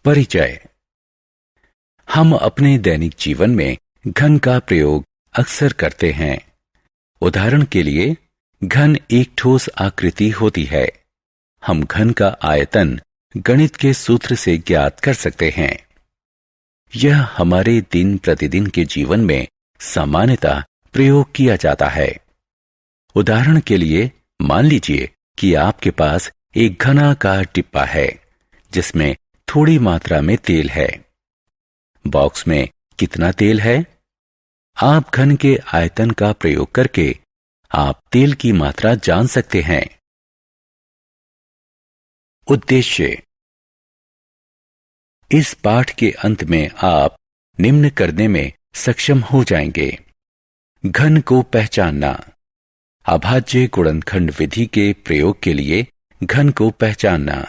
परिचय। हम अपने दैनिक जीवन में घन का प्रयोग अक्सर करते हैं। उदाहरण के लिए, घन एक ठोस आकृति होती है। हम घन का आयतन गणित के सूत्र से ज्ञात कर सकते हैं। यह हमारे दिन प्रतिदिन के जीवन में सामान्यतः प्रयोग किया जाता है। उदाहरण के लिए, मान लीजिए कि आपके पास एक घनाकार डिब्बा है जिसमें थोड़ी मात्रा में तेल है। बॉक्स में कितना तेल है? आप घन के आयतन का प्रयोग करके आप तेल की मात्रा जान सकते हैं। उद्देश्य। इस पाठ के अंत में आप निम्न करने में सक्षम हो जाएंगे: घन को पहचानना, अभाज्य गुणनखंड विधि के प्रयोग के लिए घन को पहचानना,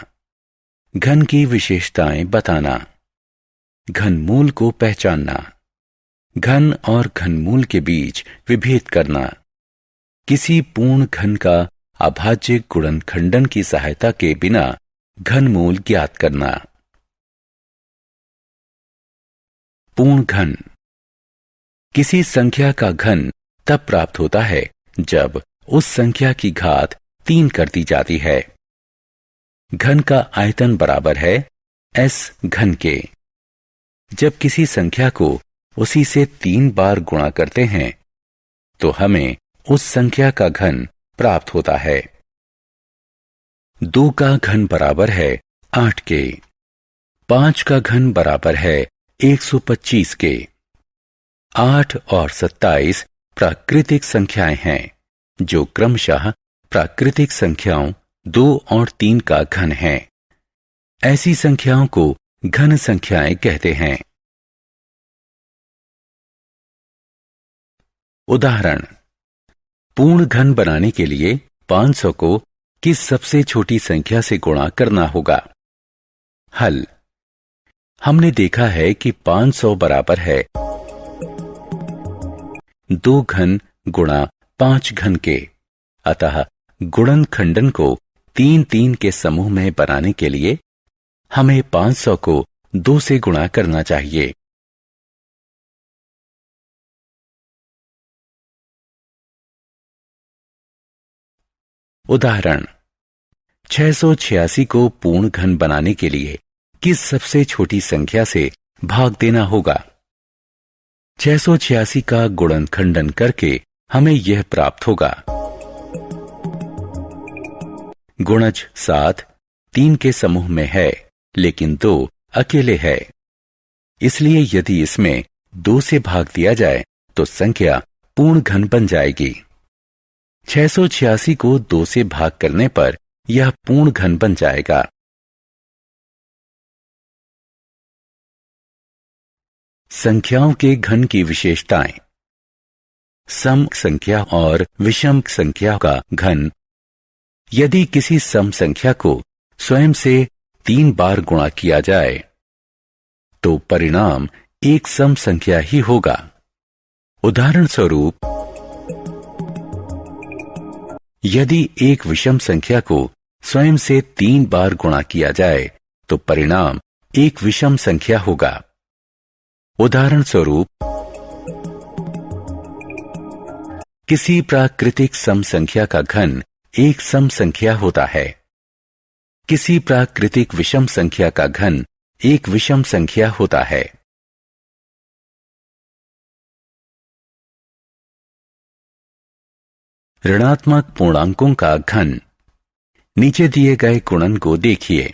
घन की विशेषताएं बताना, घनमूल को पहचानना, घन और घनमूल के बीच विभेद करना, किसी पूर्ण घन का अभाज्य गुणनखंडन की सहायता के बिना घनमूल ज्ञात करना। पूर्ण घन। किसी संख्या का घन तब प्राप्त होता है जब उस संख्या की घात 3 कर दी जाती है। घन का आयतन बराबर है s घन के। जब किसी संख्या को उसी से 3 बार गुणा करते हैं तो हमें उस संख्या का घन प्राप्त होता है। 2 का घन बराबर है 8 के। 5 का घन बराबर है 125 के। 8 और 27 प्राकृतिक संख्याएं हैं जो क्रमशः प्राकृतिक संख्याओं 2 और 3 का घन है। ऐसी संख्याओं को घन संख्याएं कहते हैं। उदाहरण। पूर्ण घन बनाने के लिए 500 को किस सबसे छोटी संख्या से गुणा करना होगा? हल। हमने देखा है कि 500 बराबर है 2 घन गुणा 5 घन के। अतः गुणनखंडन को 3-3 के समूह में बनाने के लिए हमें 500 को 2 से गुणा करना चाहिए। उदाहरण। 686 को पूर्ण घन बनाने के लिए किस सबसे छोटी संख्या से भाग देना होगा? 686 का गुणनखंडन करके हमें यह प्राप्त होगा: गुणज 7 3 के समूह में है लेकिन 2 अकेले है। इसलिए यदि इसमें 2 से भाग दिया जाए तो संख्या पूर्ण घन बन जाएगी। 686 को 2 से भाग करने पर यह पूर्ण घन बन जाएगा। संख्याओं के घन की विशेषताएं। सम संख्या और विषम संख्या का घन। यदि किसी सम संख्या को स्वयं से 3 बार गुणा किया जाए तो परिणाम एक सम संख्या ही होगा। उदाहरण स्वरूप, यदि एक विषम संख्या को स्वयं से 3 बार गुणा किया जाए तो परिणाम एक विषम संख्या होगा। उदाहरण स्वरूप, किसी प्राकृतिक सम संख्या का घन एक सम संख्या होता है। किसी प्राकृतिक विषम संख्या का घन एक विषम संख्या होता है। ऋणात्मक पूर्णांकों का घन। नीचे दिए गए गुणन को देखिए।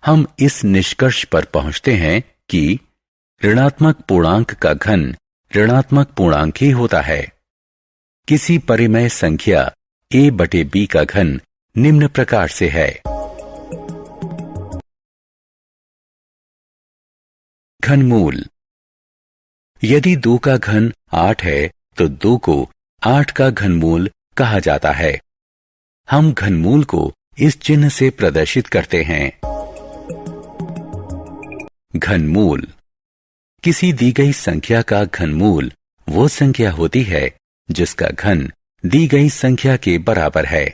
हम इस निष्कर्ष पर पहुंचते हैं कि ऋणात्मक पूर्णांक का घन ऋणात्मक पूर्णांक ही होता है। किसी परिमेय संख्या a/b का घन निम्न प्रकार से है: घनमूल। यदि 2 का घन 8 है तो 2 को 8 का घनमूल कहा जाता है। हम घनमूल को इस चिन्ह से प्रदर्शित करते हैं। घनमूल। किसी दी गई संख्या का घनमूल वो संख्या होती है जिसका घन दी गई संख्या के बराबर है।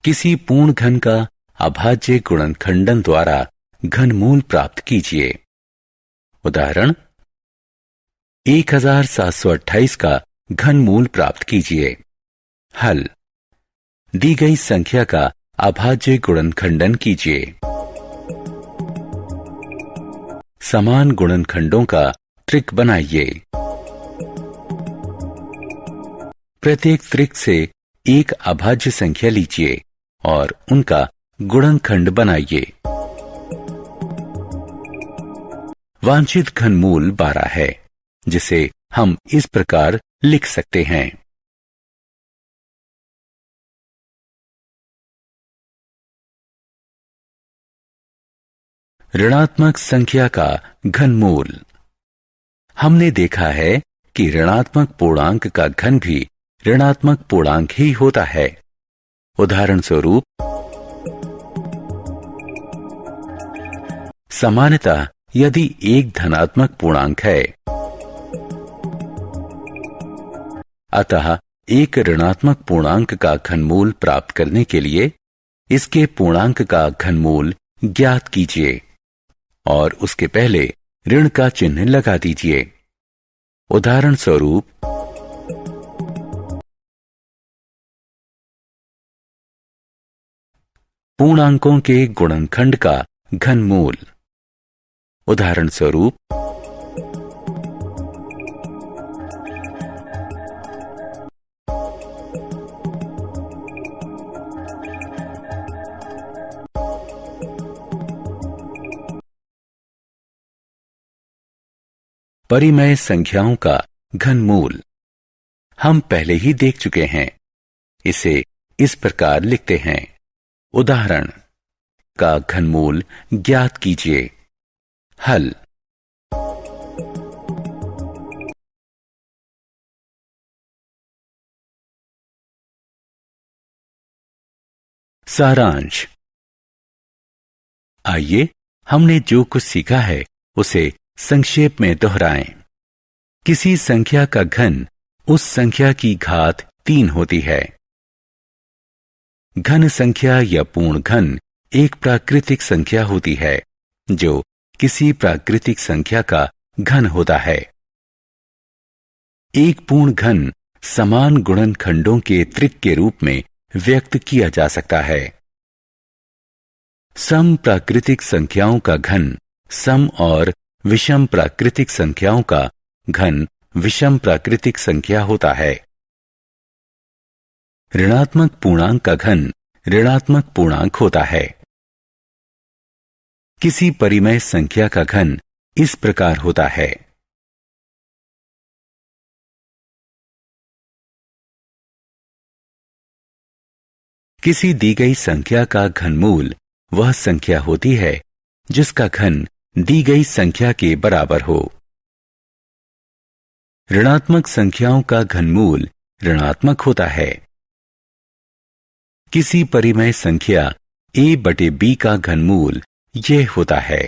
किसी पूर्ण घन का अभाज्य गुणनखंडन द्वारा घनमूल प्राप्त कीजिए। उदाहरण 1728 का घनमूल प्राप्त कीजिए। हल दी गई संख्या का अभाज्य गुणनखंडन कीजिए। समान गुणनखंडों का त्रिक बनाइए। प्रत्येक त्रिक से एक अभाज्य संख्या लीजिए और उनका गुणनखंड बनाइए। वांछित घनमूल 12 है, जिसे हम इस प्रकार लिख सकते हैं। ऋणात्मक संख्या का घनमूल। हमने देखा है कि ऋणात्मक पूर्णांक का घन भी ऋणात्मक पूर्णांक ही होता है। उदाहरण स्वरूप सामान्यतः यदि एक धनात्मक पूर्णांक है, अतः एक ऋणात्मक पूर्णांक का घनमूल प्राप्त करने के लिए इसके पूर्णांक का घनमूल ज्ञात कीजिए और उसके पहले ऋण का चिन्ह लगा दीजिए। उदाहरण स्वरूप पूर्णांकों के गुणनखंड का घनमूल। उदाहरण स्वरूप परिमेय संख्याओं का घनमूल हम पहले ही देख चुके हैं। इसे इस प्रकार लिखते हैं। उदाहरण का घनमूल ज्ञात कीजिए। हल सारांश। आइए हमने जो कुछ सीखा है उसे संक्षेप में दोहराएं। किसी संख्या का घन उस संख्या की घात 3 होती है। घन संख्या या पूर्ण घन एक प्राकृतिक संख्या होती है जो किसी प्राकृतिक संख्या का घन होता है। एक पूर्ण घन समान गुणनखंडों के त्रिक के रूप में व्यक्त किया जा सकता है। सम प्राकृतिक संख्याओं का घन सम और विषम प्राकृतिक संख्याओं का घन विषम प्राकृतिक संख्या होता है। ऋणात्मक पूर्णांक का घन ऋणात्मक पूर्णांक होता है। किसी परिमेय संख्या का घन इस प्रकार होता है। किसी दी गई संख्या का घनमूल वह संख्या होती है जिसका घन दी गई संख्या के बराबर हो। ऋणात्मक संख्याओं का घनमूल ऋणात्मक होता है। किसी परिमेय संख्या a/b का घनमूल यह होता है।